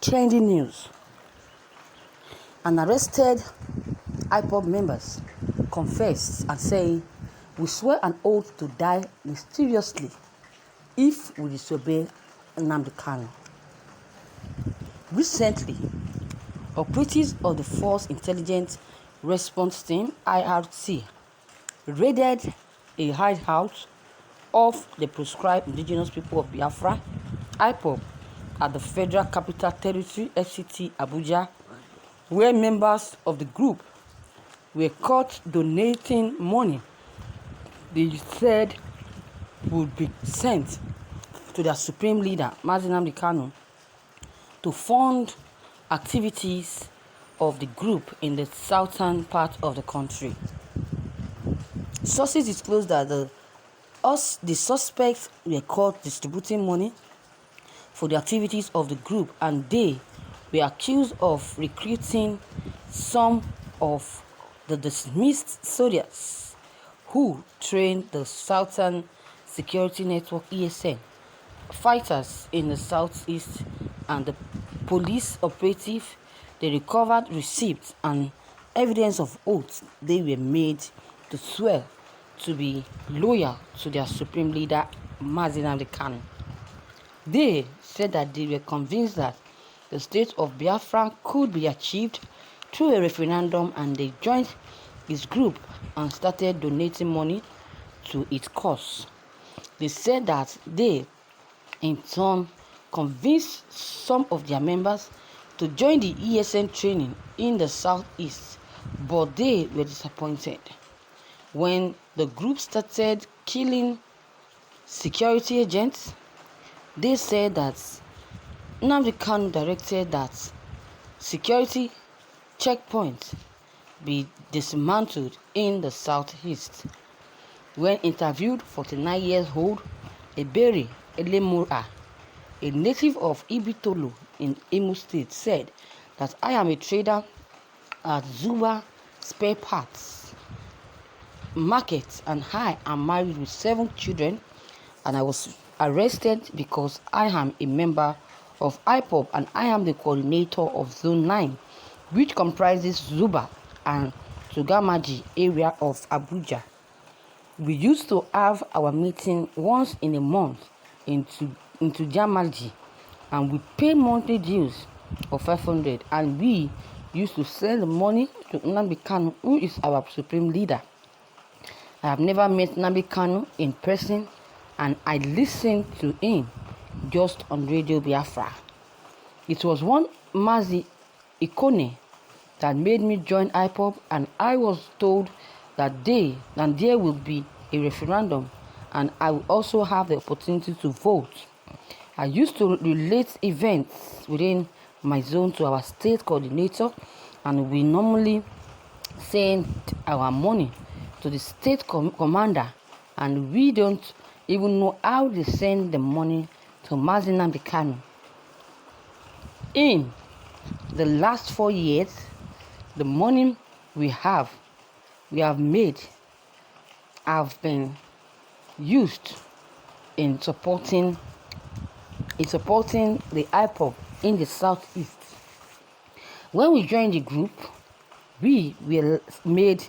Trending news. An Àrrêstêd IPOB members confess and say, "We swear an oath to die mysteriously if we disobey Nnamdi Kanu." Recently, operatives of the Force Intelligence Response Team (IRT) raided a hideout of the proscribed indigenous people of Biafra (IPOB) at the Federal Capital Territory (FCT) Abuja, where members of the group were caught donating money they said would be sent to their supreme leader, Nnamdi Kanu, to fund activities of the group in the southern part of the country. Sources disclosed that the suspects were caught distributing money for the activities of the group, and they were accused of recruiting some of the dismissed soldiers who trained the Southern Security Network (ESN) fighters in the southeast, and the police operative. They recovered receipts and evidence of oaths they were made to swear to be loyal to their supreme leader, Nnamdi Kanu. They said that they were convinced that the state of Biafra could be achieved through a referendum, and they joined his group and started donating money to its cause. They said that they, in turn, convinced some of their members to join the ESN training in the southeast, but they were disappointed. When the group started killing security agents, they said that Nnamdi Kanu directed that security checkpoints be dismantled in the southeast. When interviewed, 49-year-old Ebere Elemura, a native of Ibitolo in Imo State, said that "I am a trader at Zuba Spare Parts Market, and I am married with 7 children, and I was arrested because I am a member of IPOB, and I am the coordinator of Zone 9, which comprises Zuba and Tugamaji area of Abuja. We used to have our meeting once in a month into Tugamaji, and we pay monthly dues of 500, and we used to send the money to Nnamdi Kanu, who is our supreme leader. I have never met Nnamdi Kanu in person, and I listened to him just on Radio Biafra. It was one Mazi Ikone that made me join IPOB, and I was told that there will be a referendum, and I will also have the opportunity to vote. I used to relate events within my zone to our state coordinator, and we normally send our money to the state commander, and we don't even know how they send the money to Nnamdi Kanu. In the last 4 years, the money we have made have been used in supporting the IPOB in the southeast. When we joined the group, we were made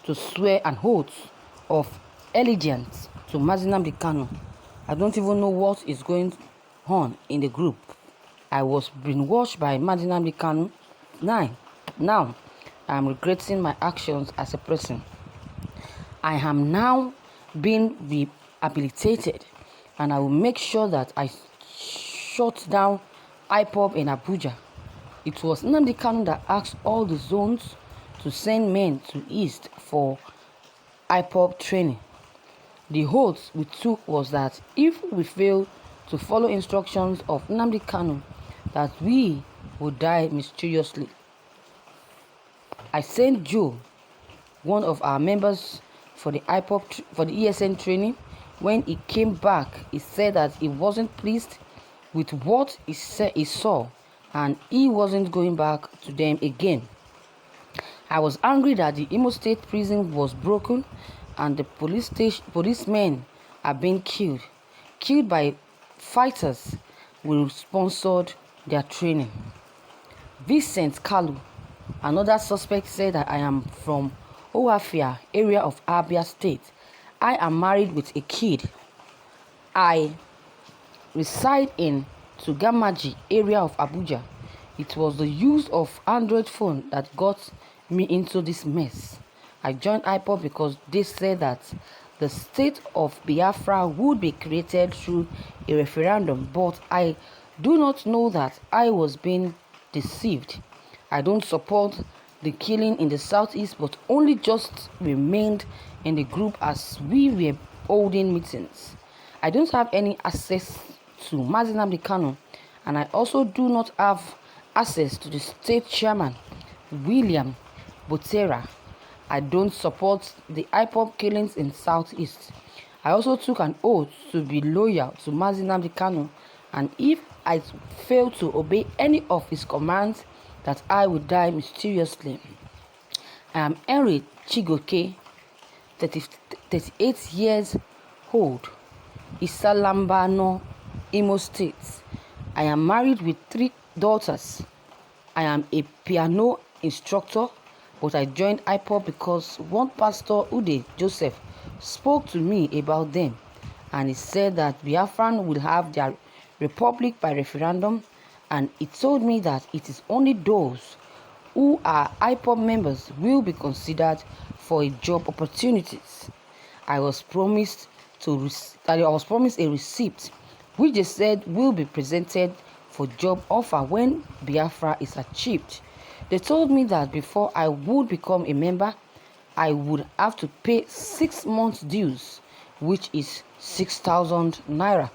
to swear an oath of allegiance to Nnamdi Kanu. I don't even know what is going on in the group. I was brainwashed by Nnamdi Kanu. Now, I am regretting my actions as a person. I am now being rehabilitated, and I will make sure that I shut down IPOB in Abuja. It was Nnamdi Kanu that asked all the zones to send men to East for IPOB training. The oath we took was that if we fail to follow instructions of Nnamdi Kanu, that we would die mysteriously. I sent Joe, one of our members, for the ESN training. When he came back, he said that he wasn't pleased with what he saw, and he wasn't going back to them again. I was angry that the Imo State prison was broken, and the policemen are being killed by fighters who sponsored their training. Vincent Kalu, another suspect, said that I am from Oafia area of Abia State. I am married with a kid. I reside in Tugamaji area of Abuja. It was the use of Android phone that got me into this mess. I joined IPOB because they said that the state of Biafra would be created through a referendum, but I do not know that I was being deceived. I don't support the killing in the southeast, but only just remained in the group as we were holding meetings. I don't have any access to Mazi Kanu, and I also do not have access to the state chairman, William Botera. I don't support the IPOB killings in Southeast. I also took an oath to be loyal to Mazi Kanu, and if I fail to obey any of his commands, that I will die mysteriously. I am Henry Chigoke, 38 years old, Isalambano, Imo State. I am married with 3 daughters. I am a piano instructor, but I joined IPOB because one pastor, Ude Joseph, spoke to me about them, and he said that Biafran will have their republic by referendum, and he told me that it is only those who are IPOB members will be considered for job opportunities. I was promised a receipt, which they said will be presented for job offer when Biafra is achieved. They told me that before I would become a member, I would have to pay 6 months dues, which is 6,000 naira.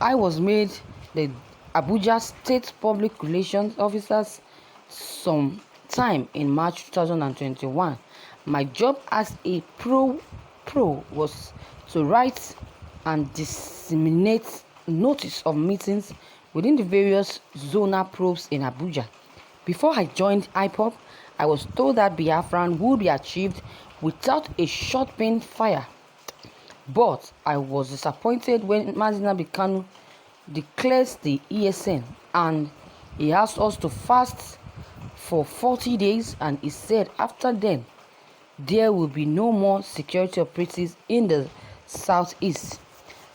I was made the Abuja State Public Relations Officers sometime in March 2021. My job as a pro was to write and disseminate notice of meetings within the various zonal probes in Abuja. Before I joined IPOB, I was told that Biafran would be achieved without a shot pin fire. But I was disappointed when Mazi Kanu declares the ESN, and he asked us to fast for 40 days, and he said after then there will be no more security operatives in the southeast.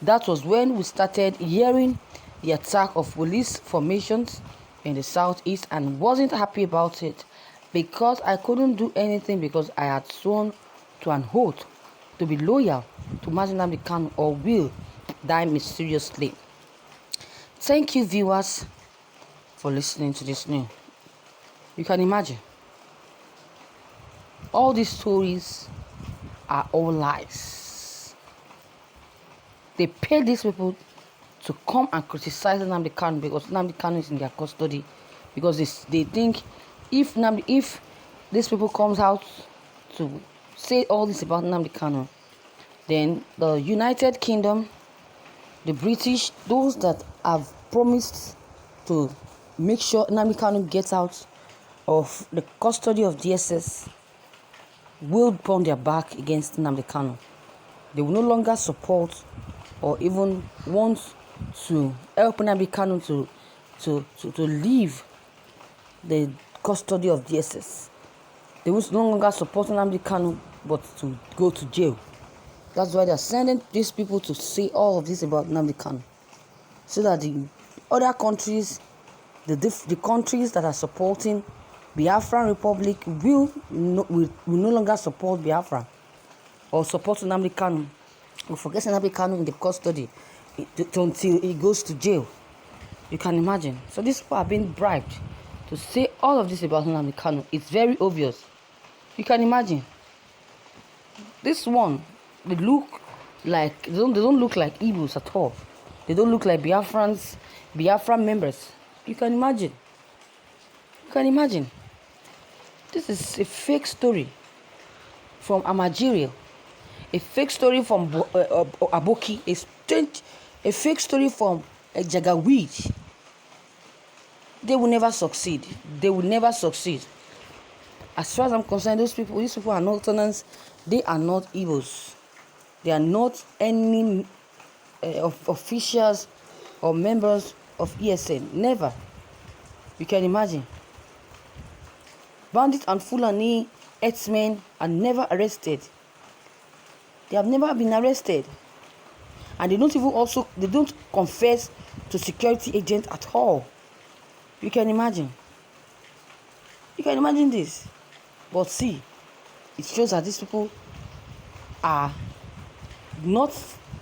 That was when we started hearing the attack of police formations in the southeast, and wasn't happy about it because I couldn't do anything because I had sworn to an oath to be loyal to Mazi Kanu or will die mysteriously. Thank you, viewers, for listening to this news. You can imagine all these stories are all lies. They pay these people to come and criticize Nnamdi Kanu because Nnamdi Kanu is in their custody, because they think if these people comes out to say all this about Nnamdi Kanu, then the United Kingdom, the British, those that have promised to make sure Nnamdi Kanu gets out of the custody of DSS, will turn their back against Nnamdi Kanu. They will no longer support or even want to help Nnamdi Kanu to leave the custody of DSS. They will no longer support Nnamdi Kanu but to go to jail. That's why they are sending these people to say all of this about Nnamdi Kanu, so that the other countries, the countries that are supporting Biafran Republic will no longer support Biafra or support Nnamdi Kanu. We forget Nnamdi Kanu in the custody until he goes to jail. You can imagine. So these people are being bribed to say all of this about Nnamdi Kanu. It's very obvious. You can imagine. This one, they don't look like Igbos at all. They don't look like Biafran members. You can imagine. This is a fake story from Amajiri, a fake story from Aboki, a fake story from Jagaweed. They will never succeed. As far as I'm concerned, these people are not Northerners. They are not Igbos. They are not any officials or members of ESN. Never. You can imagine. Bandits and Fulani herdsmen are never arrested. They have never been arrested. And they don't confess to security agents at all. You can imagine. You can imagine this. But see, it shows that these people are not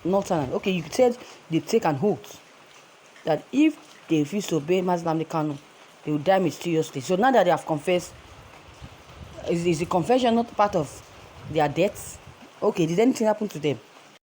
northern. Okay, you said they take an oath that if they refuse to obey Mazi Nnamdi Kanu, they will die mysteriously. So now that they have confessed, is the confession not part of their deaths? Okay, did anything happen to them?